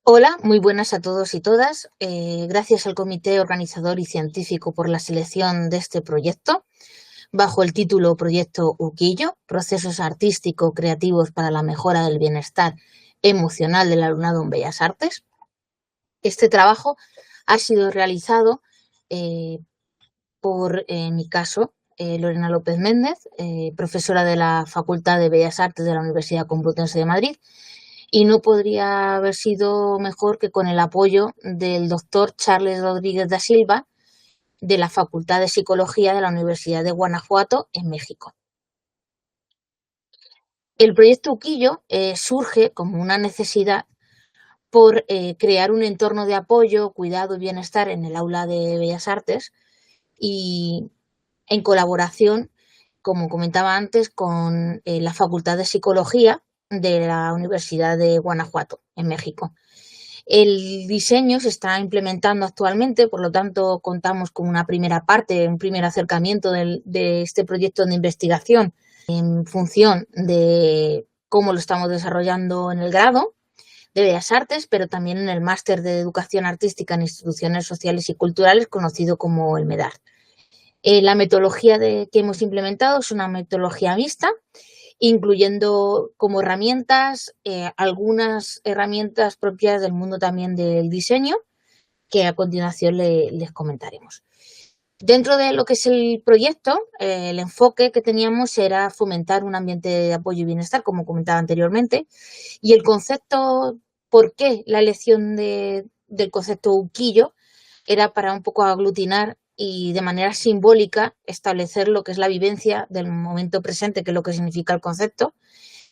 Hola, muy buenas a todos y todas. Gracias al comité organizador y científico por la selección de este proyecto, bajo el título Proyecto Uquillo, Procesos Artístico-Creativos para la Mejora del Bienestar Emocional del Alumnado en Bellas Artes. Este trabajo ha sido realizado en mi caso, Lorena López Méndez, profesora de la Facultad de Bellas Artes de la Universidad Complutense de Madrid, y no podría haber sido mejor que con el apoyo del doctor Charles Rodríguez da Silva, de la Facultad de Psicología de la Universidad de Guanajuato, en México. El proyecto Uquillo surge como una necesidad por crear un entorno de apoyo, cuidado y bienestar en el aula de Bellas Artes y en colaboración, como comentaba antes, con la Facultad de Psicología de la Universidad de Guanajuato, en México. El diseño se está implementando actualmente, por lo tanto contamos con una primera parte, un primer acercamiento de este proyecto de investigación en función de cómo lo estamos desarrollando en el grado de Bellas Artes, pero también en el máster de Educación Artística en Instituciones Sociales y Culturales, conocido como el MEDAR. La metodología que hemos implementado es una metodología mixta, incluyendo como herramientas algunas herramientas propias del mundo también del diseño, que a continuación les comentaremos. Dentro de lo que es el proyecto, el enfoque que teníamos era fomentar un ambiente de apoyo y bienestar, como comentaba anteriormente, y el concepto, ¿por qué la elección del concepto Uquillo? Era para un poco aglutinar y de manera simbólica establecer lo que es la vivencia del momento presente, que es lo que significa el concepto,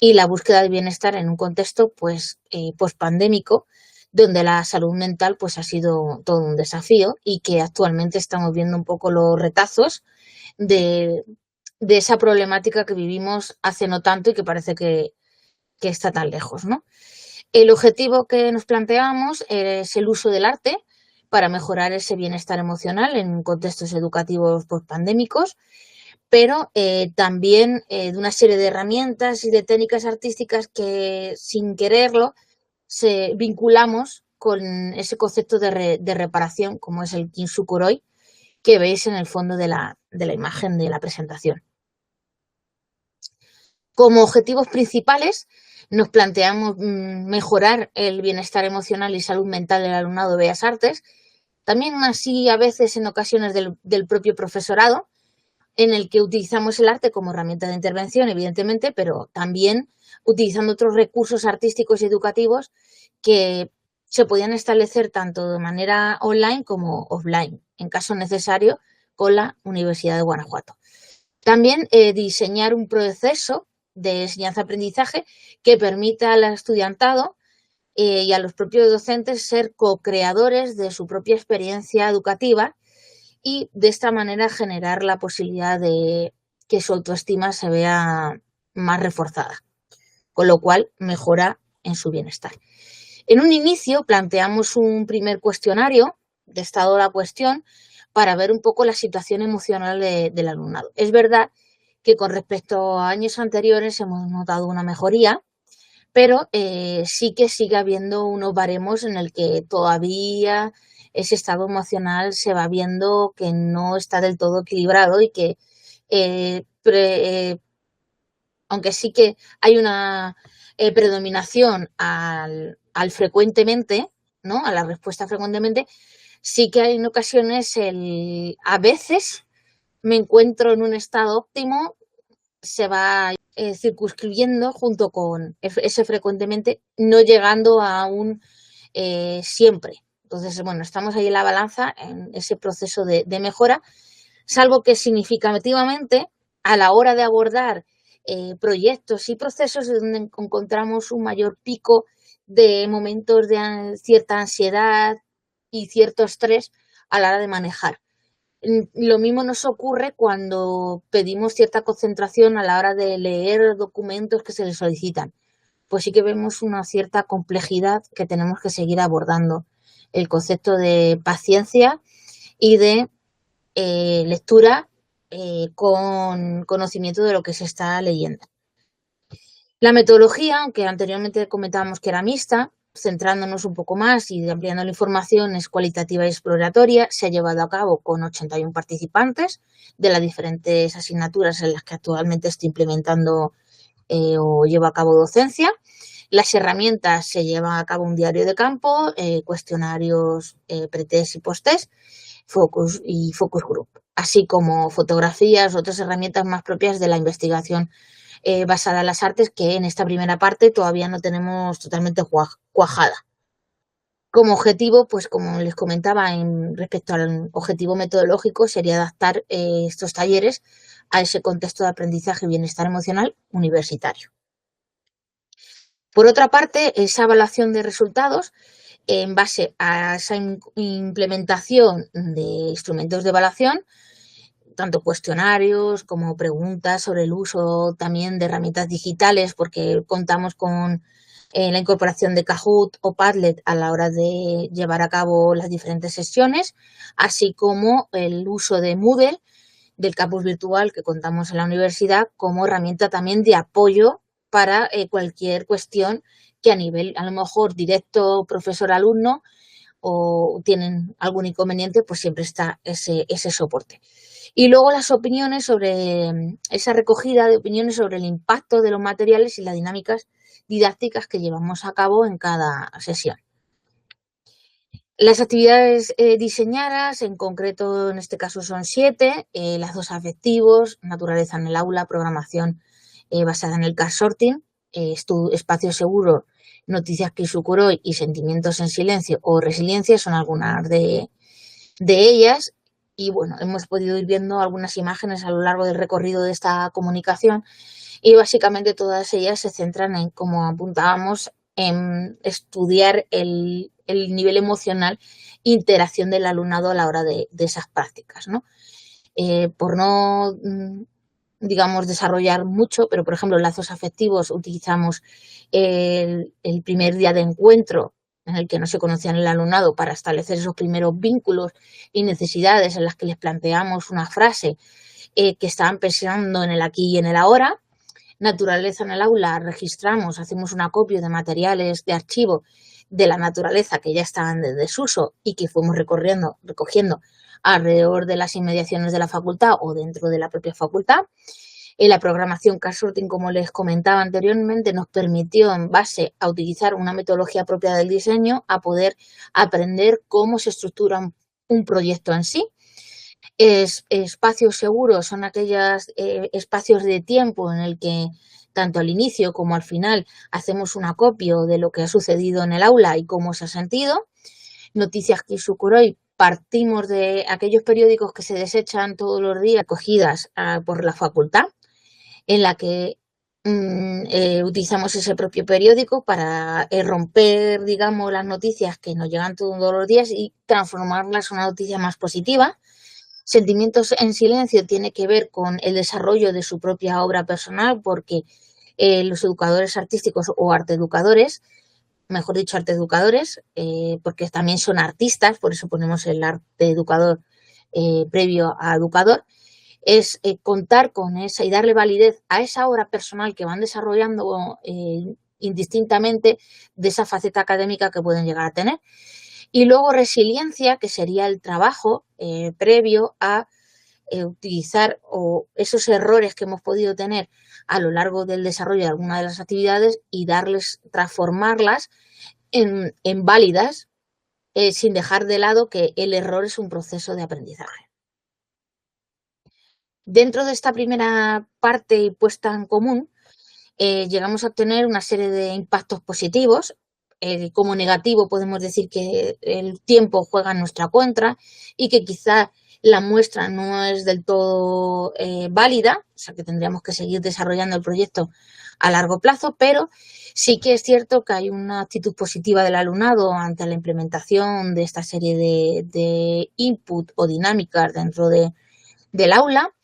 y la búsqueda de bienestar en un contexto pues pospandémico, donde la salud mental pues ha sido todo un desafío y que actualmente estamos viendo un poco los retazos de, de esa problemática que vivimos hace no tanto y que parece que está tan lejos, ¿no? El objetivo que nos planteamos es el uso del arte para mejorar ese bienestar emocional en contextos educativos pospandémicos, pero también de una serie de herramientas y de técnicas artísticas que sin quererlo vinculamos con ese concepto de reparación, como es el Kintsukuroi, que veis en el fondo de la imagen de la presentación. Como objetivos principales nos planteamos mejorar el bienestar emocional y salud mental del alumnado de Bellas Artes, también así a veces en ocasiones del propio profesorado, en el que utilizamos el arte como herramienta de intervención, evidentemente, pero también utilizando otros recursos artísticos y educativos que se podían establecer tanto de manera online como offline, en caso necesario, con la Universidad de Guanajuato. También diseñar un proceso de enseñanza-aprendizaje que permita al estudiantado y a los propios docentes ser co-creadores de su propia experiencia educativa y de esta manera generar la posibilidad de que su autoestima se vea más reforzada, con lo cual mejora en su bienestar. En un inicio planteamos un primer cuestionario de estado de la cuestión para ver un poco la situación emocional del alumnado. Es verdad que con respecto a años anteriores hemos notado una mejoría, pero sí que sigue habiendo unos baremos en el que todavía ese estado emocional se va viendo que no está del todo equilibrado y que aunque sí que hay una predominación al frecuentemente, ¿no? A la respuesta frecuentemente, sí que hay en ocasiones a veces me encuentro en un estado óptimo, se va circunscribiendo junto con ese frecuentemente, no llegando a un siempre. Entonces, bueno, estamos ahí en la balanza, en ese proceso de mejora, salvo que significativamente a la hora de abordar proyectos y procesos es donde encontramos un mayor pico de momentos de cierta ansiedad y cierto estrés a la hora de manejar. Lo mismo nos ocurre cuando pedimos cierta concentración a la hora de leer documentos que se les solicitan. Pues sí que vemos una cierta complejidad que tenemos que seguir abordando. El concepto de paciencia y de lectura con conocimiento de lo que se está leyendo. La metodología, aunque anteriormente comentábamos que era mixta, centrándonos un poco más y ampliando la información, es cualitativa y exploratoria. Se ha llevado a cabo con 81 participantes de las diferentes asignaturas en las que actualmente estoy implementando o llevo a cabo docencia. Las herramientas: se lleva a cabo un diario de campo, cuestionarios pretest y posttest, focus y focus group, así como fotografías, otras herramientas más propias de la investigación basada en las artes, que en esta primera parte todavía no tenemos totalmente cuajada. Como objetivo, pues como les comentaba, respecto al objetivo metodológico, sería adaptar estos talleres a ese contexto de aprendizaje y bienestar emocional universitario. Por otra parte, esa evaluación de resultados, en base a esa implementación de instrumentos de evaluación, tanto cuestionarios como preguntas sobre el uso también de herramientas digitales, porque contamos con la incorporación de Kahoot o Padlet a la hora de llevar a cabo las diferentes sesiones, así como el uso de Moodle, del campus virtual que contamos en la universidad, como herramienta también de apoyo para cualquier cuestión que a nivel, a lo mejor, directo profesor-alumno, o tienen algún inconveniente, pues siempre está ese soporte. Y luego las opiniones sobre esa recogida de opiniones sobre el impacto de los materiales y las dinámicas didácticas que llevamos a cabo en cada sesión. Las actividades diseñadas, en concreto en este caso son 7, las 2 afectivos, naturaleza en el aula, programación basada en el card sorting, espacio seguro, noticias Kisukuroi y sentimientos en silencio o resiliencia son algunas de ellas. Y bueno, hemos podido ir viendo algunas imágenes a lo largo del recorrido de esta comunicación y básicamente todas ellas se centran en, como apuntábamos, en estudiar el nivel emocional e interacción del alumnado a la hora de esas prácticas, ¿no? Por no, digamos, desarrollar mucho, pero por ejemplo, lazos afectivos, utilizamos el primer día de encuentro en el que no se conocían el alumnado para establecer esos primeros vínculos y necesidades en las que les planteamos una frase que estaban pensando en el aquí y en el ahora. Naturaleza en el aula, registramos, hacemos un acopio de materiales de archivo de la naturaleza que ya estaban de desuso y que fuimos recogiendo alrededor de las inmediaciones de la facultad o dentro de la propia facultad. En la programación card sorting, como les comentaba anteriormente, nos permitió, en base a utilizar una metodología propia del diseño, a poder aprender cómo se estructura un proyecto en sí. Espacios seguros son aquellos espacios de tiempo en el que tanto al inicio como al final hacemos un acopio de lo que ha sucedido en el aula y cómo se ha sentido. Noticias Kisukuroi, partimos de aquellos periódicos que se desechan todos los días, recogidas por la facultad, en la que utilizamos ese propio periódico para romper, digamos, las noticias que nos llegan todos los días y transformarlas en una noticia más positiva. Sentimientos en silencio tiene que ver con el desarrollo de su propia obra personal, porque los educadores artísticos o arteeducadores, mejor dicho, arteeducadores, porque también son artistas, por eso ponemos el arte educador previo a educador, es contar con esa y darle validez a esa obra personal que van desarrollando indistintamente de esa faceta académica que pueden llegar a tener. Y luego resiliencia, que sería el trabajo previo a utilizar esos errores que hemos podido tener a lo largo del desarrollo de alguna de las actividades y transformarlas en válidas, sin dejar de lado que el error es un proceso de aprendizaje. Dentro de esta primera parte y puesta en común, llegamos a obtener una serie de impactos positivos. Como negativo podemos decir que el tiempo juega en nuestra contra y que quizá la muestra no es del todo válida, o sea que tendríamos que seguir desarrollando el proyecto a largo plazo, pero sí que es cierto que hay una actitud positiva del alumnado ante la implementación de esta serie de input o dinámicas dentro del aula.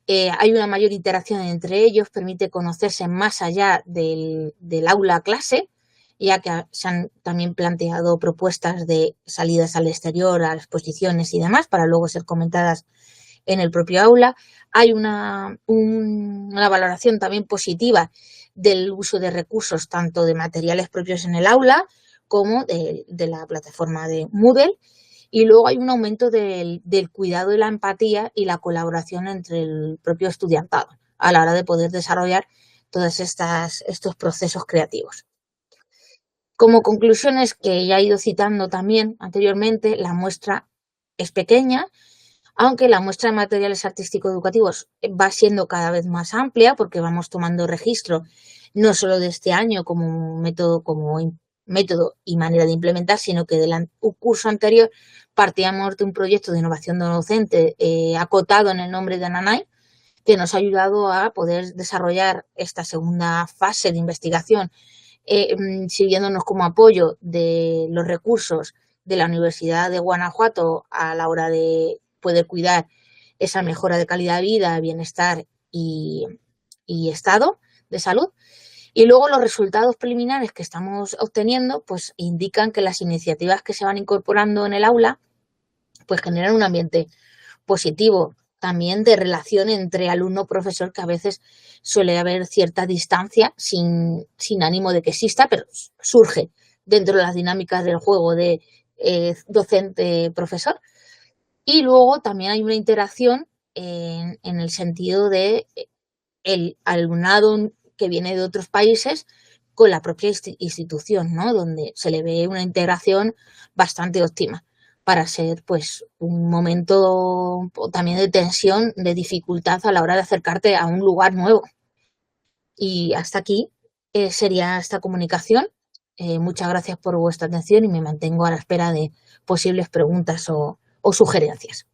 Hay una mayor interacción entre ellos, permite conocerse más allá del aula a clase, ya que se han también planteado propuestas de salidas al exterior, a exposiciones y demás, para luego ser comentadas en el propio aula. Hay una valoración también positiva del uso de recursos, tanto de materiales propios en el aula como de la plataforma de Moodle. Y luego hay un aumento del cuidado y la empatía y la colaboración entre el propio estudiantado a la hora de poder desarrollar todos estos procesos creativos. Como conclusiones que ya he ido citando también anteriormente, la muestra es pequeña, aunque la muestra de materiales artístico-educativos va siendo cada vez más amplia porque vamos tomando registro no solo de este año como método y manera de implementar, sino que del curso anterior partíamos de un proyecto de innovación docente acotado en el nombre de Ananay, que nos ha ayudado a poder desarrollar esta segunda fase de investigación, sirviéndonos como apoyo de los recursos de la Universidad de Guanajuato a la hora de poder cuidar esa mejora de calidad de vida, bienestar y estado de salud. Y luego los resultados preliminares que estamos obteniendo pues indican que las iniciativas que se van incorporando en el aula pues generan un ambiente positivo, también de relación entre alumno-profesor, que a veces suele haber cierta distancia sin ánimo de que exista, pero surge dentro de las dinámicas del juego de docente-profesor. Y luego también hay una interacción en el sentido de el alumnado que viene de otros países con la propia institución, ¿no? Donde se le ve una integración bastante óptima para ser pues un momento también de tensión, de dificultad a la hora de acercarte a un lugar nuevo. Y hasta aquí sería esta comunicación. Muchas gracias por vuestra atención y me mantengo a la espera de posibles preguntas o sugerencias.